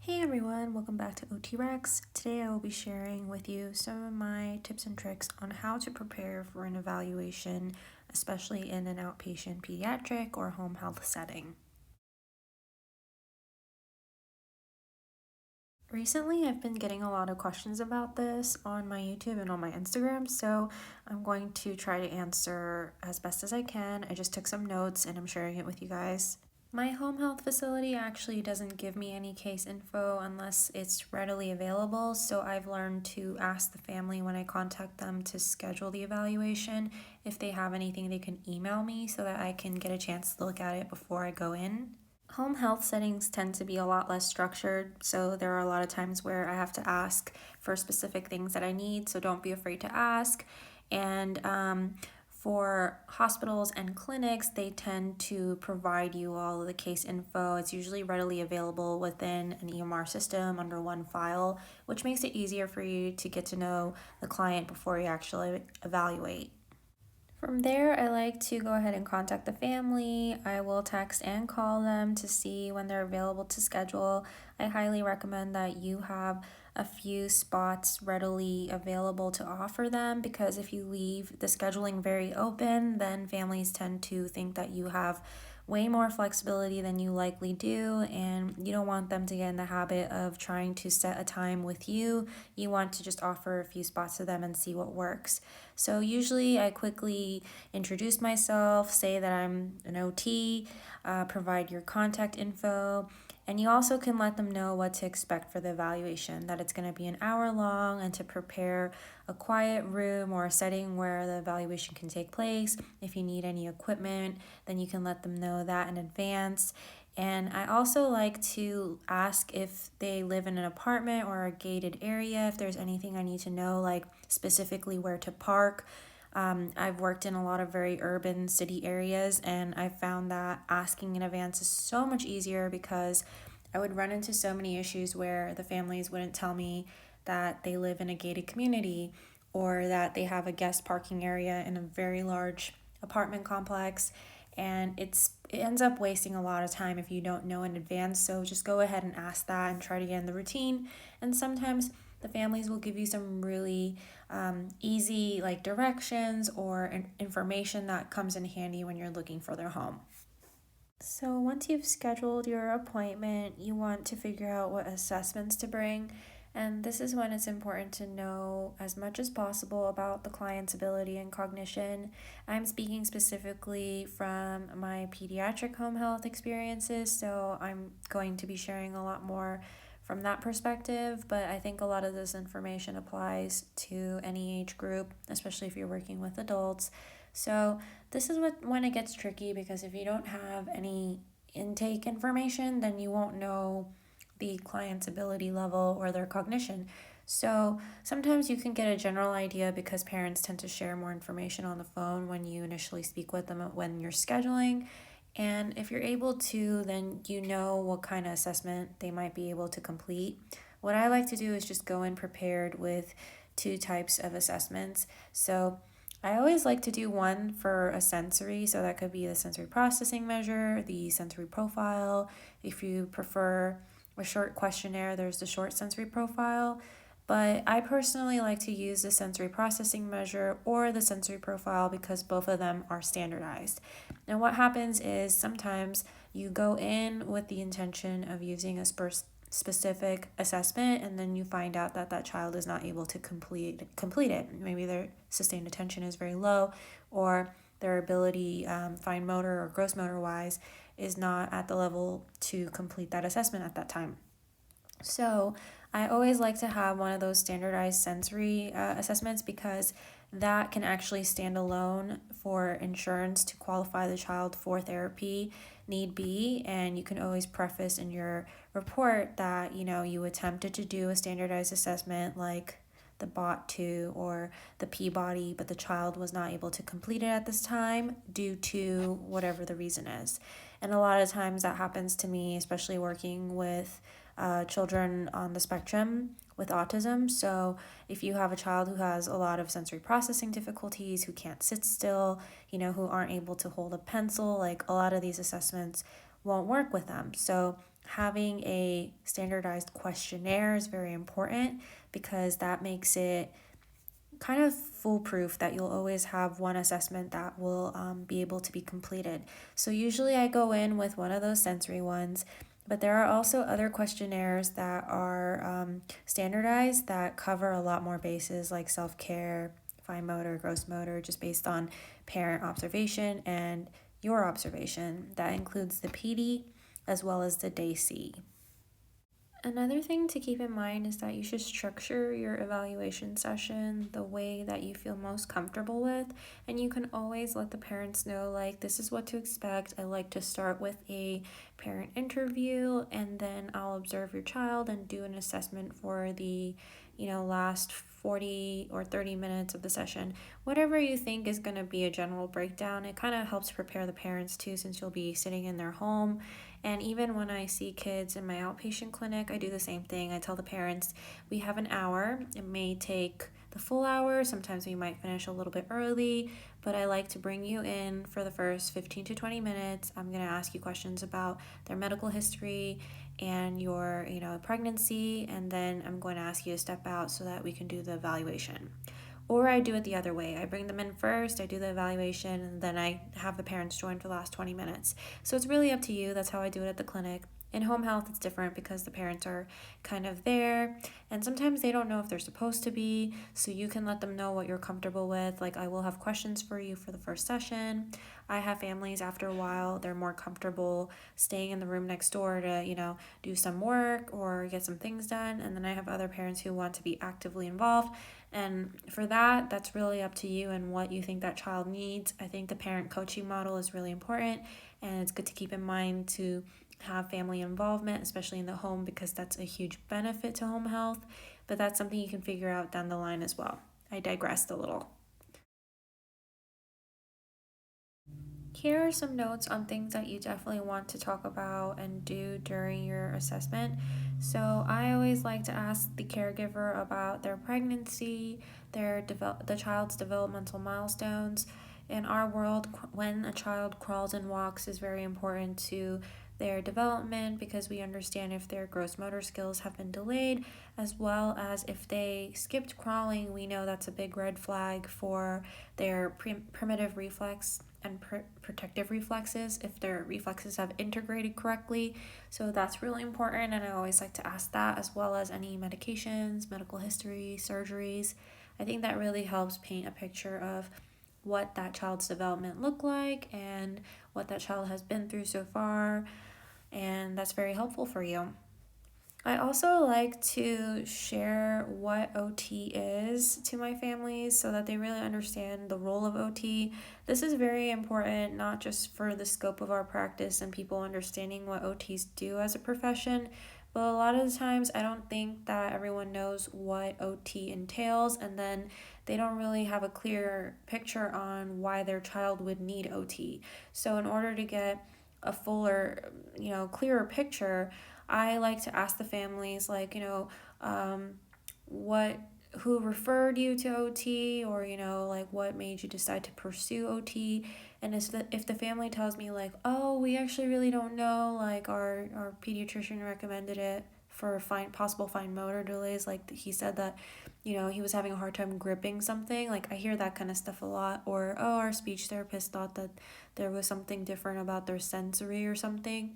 Hey everyone, welcome back to OT Rex. Today I will be sharing with you some of my tips and tricks on how to prepare for an evaluation, especially in an outpatient pediatric or home health setting. Recently, I've been getting a lot of questions about this on my YouTube and on my Instagram, so I'm going to try to answer as best as I can. I just took some notes and I'm sharing it with you guys. My home health facility actually doesn't give me any case info unless it's readily available, so I've learned to ask the family when I contact them to schedule the evaluation. If they have anything, they can email me so that I can get a chance to look at it before I go in. Home health settings tend to be a lot less structured, so there are a lot of times where I have to ask for specific things that I need, so don't be afraid to ask. And for hospitals and clinics, they tend to provide you all of the case info. It's usually readily available within an EMR system under one file, which makes it easier for you to get to know the client before you actually evaluate. From there, I like to go ahead and contact the family. I will text and call them to see when they're available to schedule. I highly recommend that you have a few spots readily available to offer them, because if you leave the scheduling very open, then families tend to think that you have way more flexibility than you likely do, and you don't want them to get in the habit of trying to set a time with you. You want to just offer a few spots to them and see what works. So usually I quickly introduce myself, say that I'm an OT, provide your contact info, and you also can let them know what to expect for the evaluation, that it's going to be an hour long, and to prepare a quiet room or a setting where the evaluation can take place. If you need any equipment, then you can let them know that in advance. And I also like to ask if they live in an apartment or a gated area, if there's anything I need to know, like specifically where to park. I've worked in a lot of very urban city areas, and I found that asking in advance is so much easier, because I would run into so many issues where the families wouldn't tell me that they live in a gated community or that they have a guest parking area in a very large apartment complex, and it ends up wasting a lot of time if you don't know in advance. So just go ahead and ask that and try to get in the routine. And sometimes the families will give you some really easy like directions or information that comes in handy when you're looking for their home. So once you've scheduled your appointment, you want to figure out what assessments to bring. And this is when it's important to know as much as possible about the client's ability and cognition. I'm speaking specifically from my pediatric home health experiences, so I'm going to be sharing a lot more from that perspective, but I think a lot of this information applies to any age group, especially if you're working with adults. So this is when it gets tricky, because if you don't have any intake information, then you won't know the client's ability level or their cognition. So sometimes you can get a general idea, because parents tend to share more information on the phone when you initially speak with them when you're scheduling. And if you're able to, then you know what kind of assessment they might be able to complete. What I like to do is just go in prepared with two types of assessments. So I always like to do one for a sensory, so that could be the sensory processing measure, the sensory profile. If you prefer a short questionnaire, there's the short sensory profile. But I personally like to use the sensory processing measure or the sensory profile, because both of them are standardized. Now, what happens is sometimes you go in with the intention of using a specific assessment, and then you find out that that child is not able to complete it. Maybe their sustained attention is very low, or their ability, fine motor or gross motor wise, is not at the level to complete that assessment at that time. So I always like to have one of those standardized sensory assessments, because that can actually stand alone for insurance to qualify the child for therapy need be. And you can always preface in your report that you attempted to do a standardized assessment like the BOT2 or the Peabody, but the child was not able to complete it at this time due to whatever the reason is. And a lot of times that happens to me, especially working with children on the spectrum with autism. So if you have a child who has a lot of sensory processing difficulties, who can't sit still, who aren't able to hold a pencil, like a lot of these assessments won't work with them. So having a standardized questionnaire is very important because that makes it kind of foolproof that you'll always have one assessment that will be able to be completed. So usually I go in with one of those sensory ones, but there are also other questionnaires that are standardized that cover a lot more bases like self-care, fine motor, gross motor, just based on parent observation and your observation. That includes the PD as well as the DAY-C. Another thing to keep in mind is that you should structure your evaluation session the way that you feel most comfortable with, and you can always let the parents know, like, this is what to expect. I like to start with a parent interview, and then I'll observe your child and do an assessment for the last 40 or 30 minutes of the session. Whatever you think is going to be a general breakdown, it kind of helps prepare the parents too, since you'll be sitting in their home. And even when I see kids in my outpatient clinic, I do the same thing. I tell the parents, we have an hour. It may take the full hour. Sometimes we might finish a little bit early, but I like to bring you in for the first 15 to 20 minutes. I'm going to ask you questions about their medical history and your pregnancy, and then I'm going to ask you to step out so that we can do the evaluation. Or I do it the other way. I bring them in first, I do the evaluation, and then I have the parents join for the last 20 minutes. So it's really up to you. That's how I do it at the clinic. In home health, it's different because the parents are kind of there, and sometimes they don't know if they're supposed to be, so you can let them know what you're comfortable with. Like, I will have questions for you for the first session. I have families after a while, they're more comfortable staying in the room next door to, do some work or get some things done. And then I have other parents who want to be actively involved. And for that, that's really up to you and what you think that child needs. I think the parent coaching model is really important, and it's good to keep in mind to have family involvement, especially in the home, because that's a huge benefit to home health. But that's something you can figure out down the line as well. I digressed a little. Here are some notes on things that you definitely want to talk about and do during your assessment. So, I always like to ask the caregiver about their pregnancy, the child's developmental milestones. In our world, when a child crawls and walks is very important to their development because we understand if their gross motor skills have been delayed, as well as if they skipped crawling, we know that's a big red flag for their primitive reflex and protective reflexes, if their reflexes have integrated correctly. So that's really important, and I always like to ask that, as well as any medications, medical history, surgeries. I think that really helps paint a picture of what that child's development looked like and what that child has been through so far, and that's very helpful for you. I also like to share what OT is to my families so that they really understand the role of OT. This is very important, not just for the scope of our practice and people understanding what OTs do as a profession, but a lot of the times I don't think that everyone knows what OT entails, and then they don't really have a clear picture on why their child would need OT. So, in order to get a fuller, clearer picture, I like to ask the families, like, what who referred you to OT, or like what made you decide to pursue OT. And if the family tells me, like, oh, we actually really don't know, like our pediatrician recommended it for possible fine motor delays, like he said that he was having a hard time gripping something, like I hear that kind of stuff a lot. Or, oh, our speech therapist thought that there was something different about their sensory or something.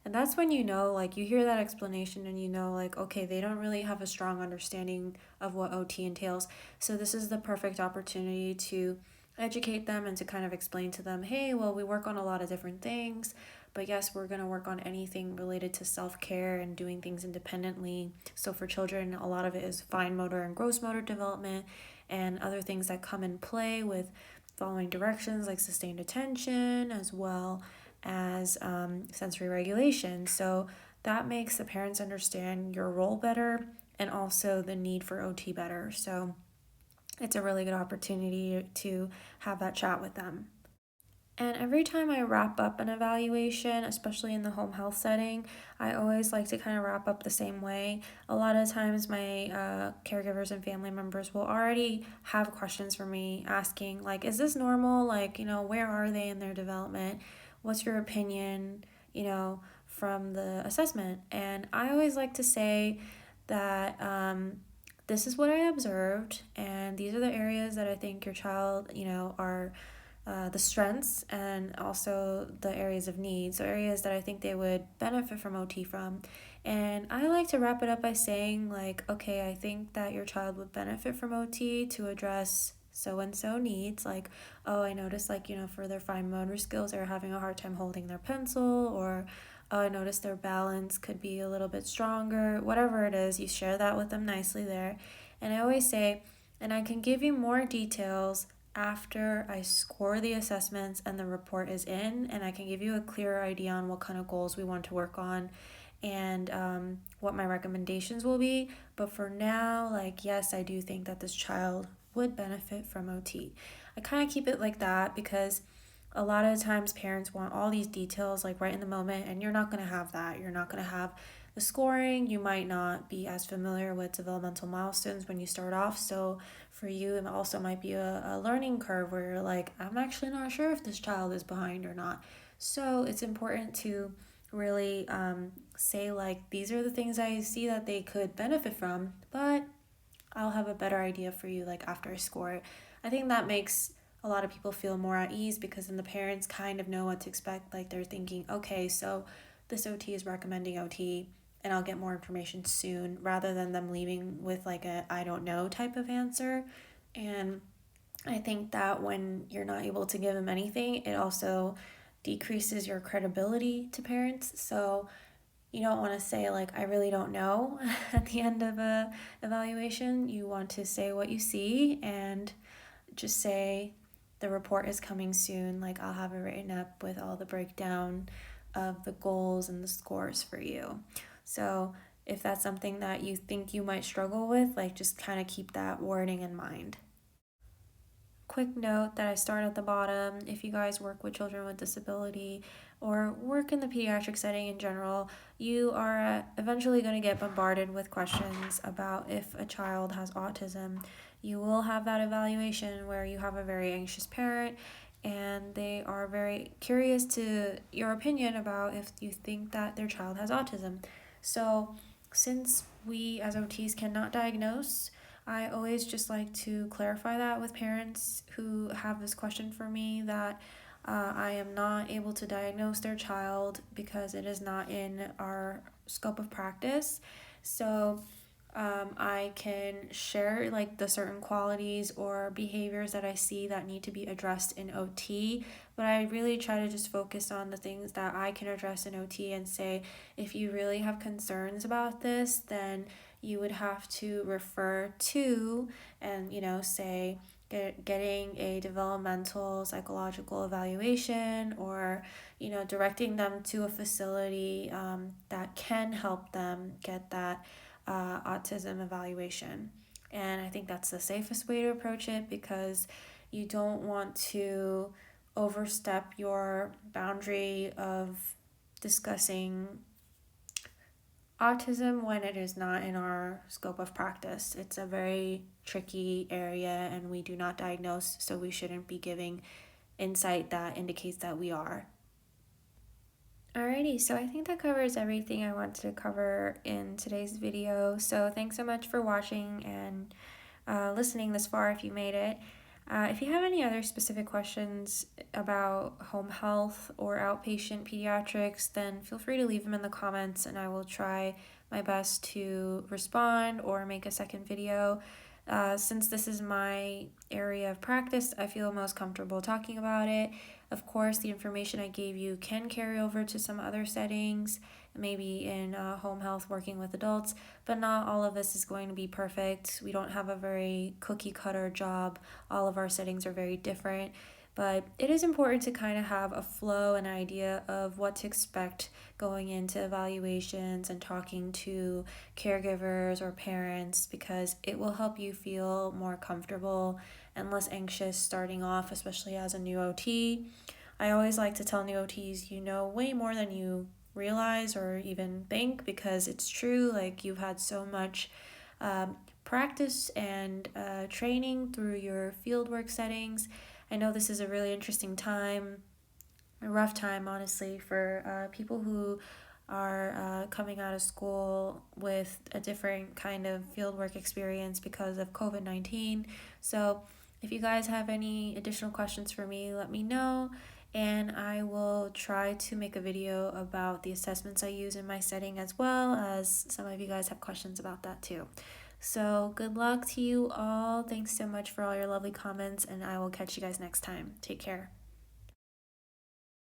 And that's when like, you hear that explanation and like, okay, they don't really have a strong understanding of what OT entails. So this is the perfect opportunity to educate them and to kind of explain to them, hey, well, we work on a lot of different things, but yes, we're going to work on anything related to self-care and doing things independently. So for children, a lot of it is fine motor and gross motor development, and other things that come in play with following directions like sustained attention, as well as sensory regulation. So that makes the parents understand your role better and also the need for OT better. So it's a really good opportunity to have that chat with them. And every time I wrap up an evaluation, especially in the home health setting, I always like to kind of wrap up the same way. A lot of times, my caregivers and family members will already have questions for me asking, like, is this normal? Like, where are they in their development? What's your opinion, from the assessment. And I always like to say that this is what I observed, and these are the areas that I think your child, are the strengths and also the areas of need. So, areas that I think they would benefit from OT from. And I like to wrap it up by saying, like, okay, I think that your child would benefit from OT to address so and so needs. Like, oh, I noticed, like, for their fine motor skills, they're having a hard time holding their pencil, or oh, I noticed their balance could be a little bit stronger. Whatever it is, you share that with them nicely there. And I always say, and I can give you more details after I score the assessments and the report is in, and I can give you a clearer idea on what kind of goals we want to work on and what my recommendations will be. But for now, like, yes, I do think that this child would benefit from OT. I kind of keep it like that because a lot of times parents want all these details like right in the moment, and you're not going to have that. You're not going to have the scoring. You might not be as familiar with developmental milestones when you start off. So for you, it also might be a learning curve where you're like, I'm actually not sure if this child is behind or not. So it's important to really say, like, these are the things I see that they could benefit from, but I'll have a better idea for you like after I score it. I think that makes a lot of people feel more at ease because then the parents kind of know what to expect. Like, they're thinking, okay, so this OT is recommending OT and I'll get more information soon, rather than them leaving with like a I don't know type of answer. And I think that when you're not able to give them anything, it also decreases your credibility to parents. So you don't want to say like I really don't know at the end of a evaluation. You want to say what you see and just say the report is coming soon. Like, I'll have it written up with all the breakdown of the goals and the scores for you. So if that's something that you think you might struggle with, like, just kind of keep that wording in mind. Quick note that I start at the bottom. If you guys work with children with disability or work in the pediatric setting in general, you are eventually going to get bombarded with questions about if a child has autism. You will have that evaluation where you have a very anxious parent and they are very curious to your opinion about if you think that their child has autism. So, since we as OTs cannot diagnose, I always just like to clarify that with parents who have this question for me, that I am not able to diagnose their child because it is not in our scope of practice. So I can share like the certain qualities or behaviors that I see that need to be addressed in OT, but I really try to just focus on the things that I can address in OT and say, if you really have concerns about this, then you would have to refer to and, say, getting a developmental psychological evaluation, or directing them to a facility that can help them get that autism evaluation. And I think that's the safest way to approach it, because you don't want to overstep your boundary of discussing autism when it is not in our scope of practice. It's a very tricky area and we do not diagnose, so we shouldn't be giving insight that indicates that we are. Alrighty, so I think that covers everything I wanted to cover in today's video. So thanks so much for watching and listening this far if you made it. If you have any other specific questions about home health or outpatient pediatrics, then feel free to leave them in the comments and I will try my best to respond or make a second video. Since this is my area of practice, I feel most comfortable talking about it. Of course, the information I gave you can carry over to some other settings, maybe in home health working with adults, but not all of this is going to be perfect. We don't have a very cookie cutter job. All of our settings are very different, but it is important to kind of have a flow and idea of what to expect going into evaluations and talking to caregivers or parents, because it will help you feel more comfortable and less anxious starting off, especially as a new OT. I always like to tell new OTs, you know way more than you realize or even think, because it's true. Like, you've had so much practice and training through your fieldwork settings. I know this is a really interesting time, a rough time, honestly, for people who are coming out of school with a different kind of fieldwork experience because of COVID-19. So if you guys have any additional questions for me, let me know, and I will try to make a video about the assessments I use in my setting, as well as some of you guys have questions about that too. So good luck to you all. Thanks so much for all your lovely comments, and I will catch you guys next time. Take care.